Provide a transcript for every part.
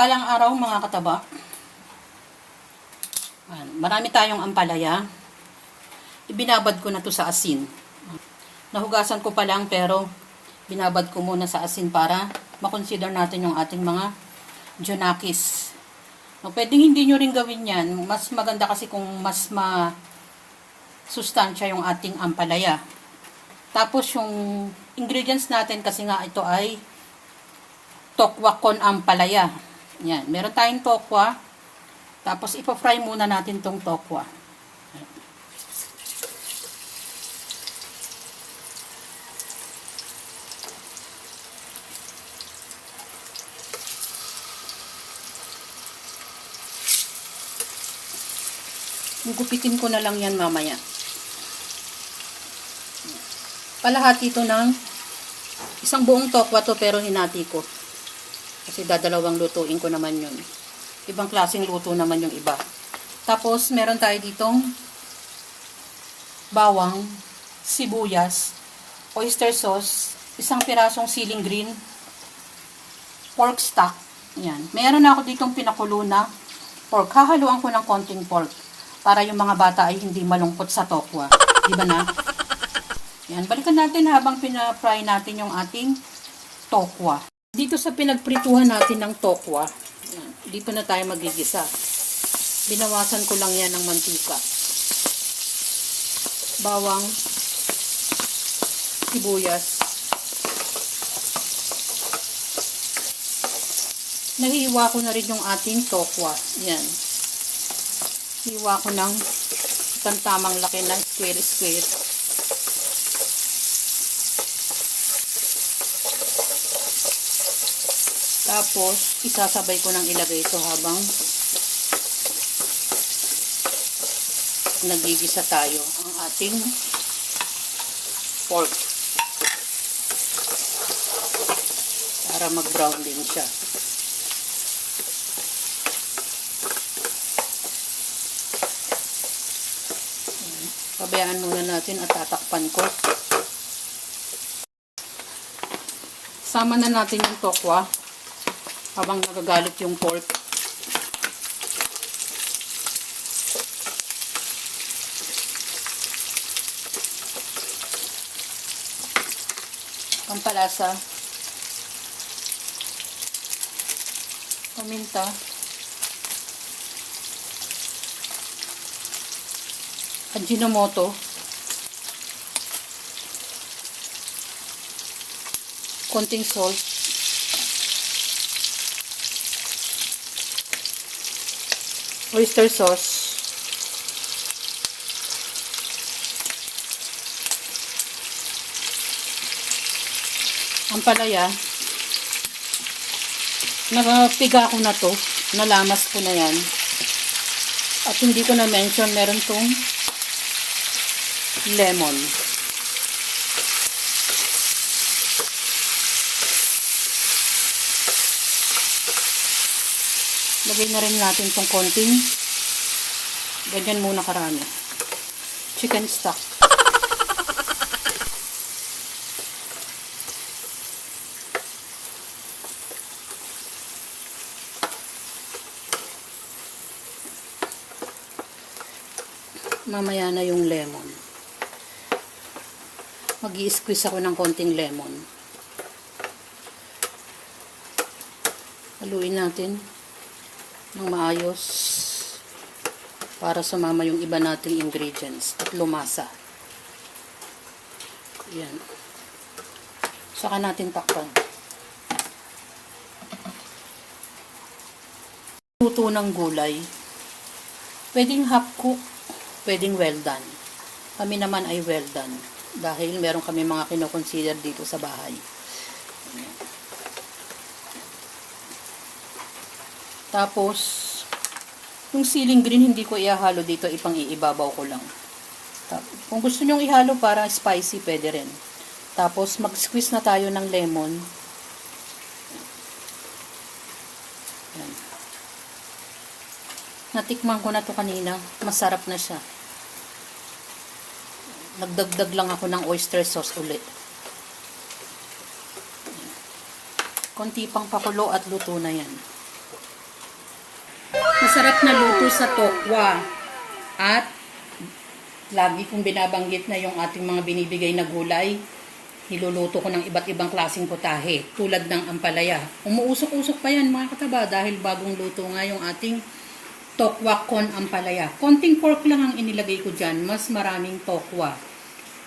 Mapagpalang araw mga kataba. Marami tayong ampalaya. Ibinabad ko na to sa asin. Nahugasan ko pa lang pero binabad ko muna sa asin para makonsider natin yung ating mga Jonakis. Pwedeng hindi nyo rin gawin yan. Mas maganda kasi kung mas masustansya yung ating ampalaya. Tapos yung ingredients natin kasi nga ito ay tokwa con ampalaya. Yan. Meron tayong tokwa. Tapos ipa-fry muna natin tong tokwa. Gugupitin ko na lang yan mamaya. Palahati ito ng isang buong tokwa to pero hinati ko. Kasi dadalawang lutuin ko naman yun. Ibang klaseng luto naman yung iba. Tapos meron tayo ditong bawang, sibuyas, oyster sauce, isang pirasong siling green, pork stock. Yan. Meron ako ditong pinakulo na pork. Hahaluan ko ng konting pork para yung mga bata ay hindi malungkot sa tokwa. Di ba na? Yan. Balikan natin habang pina-fry natin yung ating tokwa. Dito sa pinagprituhan natin ng tokwa, yan, dito na tayo magigisa. Binawasan ko lang yan ng mantika. Bawang, sibuyas. Nahiwa ko na rin yung ating tokwa. Yan. Hiwa ko ng tamang laki ng square. Tapos, isasabay ko ng ilagay ito habang nagigisa tayo ang ating pork. Para mag-brown din siya. Pabayaan muna natin at tatakpan ko. Sama na natin yung tokwa habang nagagalit yung pork. Pampalasa, paminta, Ajinomoto, konting salt, oyster sauce, ampalaya. Napiga ko na to, nalamas ko na yan. At hindi ko na mention, meron tong lemon. Lagay na rin natin itong konting, ganyan muna karami, chicken stock. Mamaya na yung lemon. Mag-i-squeeze ako ng konting lemon. Haluin natin ng maayos para sumama yung iba nating ingredients at lumasa. Yan. Saka natin takpan. Luto ng gulay. Pwedeng half cook, pwedeng well done. Kami naman ay well done dahil meron kami mga kinoconsider dito sa bahay. Yan. Tapos, yung siling green, hindi ko ihalo dito, ipang-iibabaw ko lang. Tapos, kung gusto nyong ihalo para spicy, pwede rin. Tapos, mag-squeeze na tayo ng lemon. Yan. Natikman ko na to kanina. Masarap na siya. Nagdagdag lang ako ng oyster sauce ulit. Konti pang pakulo at luto na yan. masarap na luto sa tokwa. At lagi kong binabanggit na yung ating mga binibigay na gulay, niluluto ko ng iba't ibang klaseng putahe, tulad ng ampalaya. Umuusok-usok pa yan mga kataba dahil bagong luto nga yung ating tokwa con ampalaya. Konting pork lang ang inilagay ko dyan, mas maraming tokwa.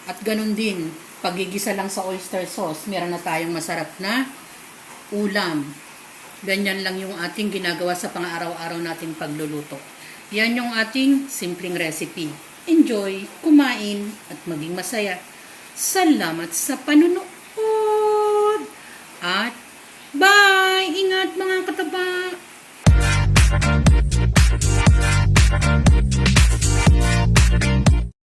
At ganun din, pagigisa lang sa oyster sauce, meron na tayong masarap na ulam. Ganyan lang yung ating ginagawa sa pang-araw-araw nating pagluluto. Yan yung ating simpleng recipe. Enjoy, kumain, at maging masaya. Salamat sa panunood.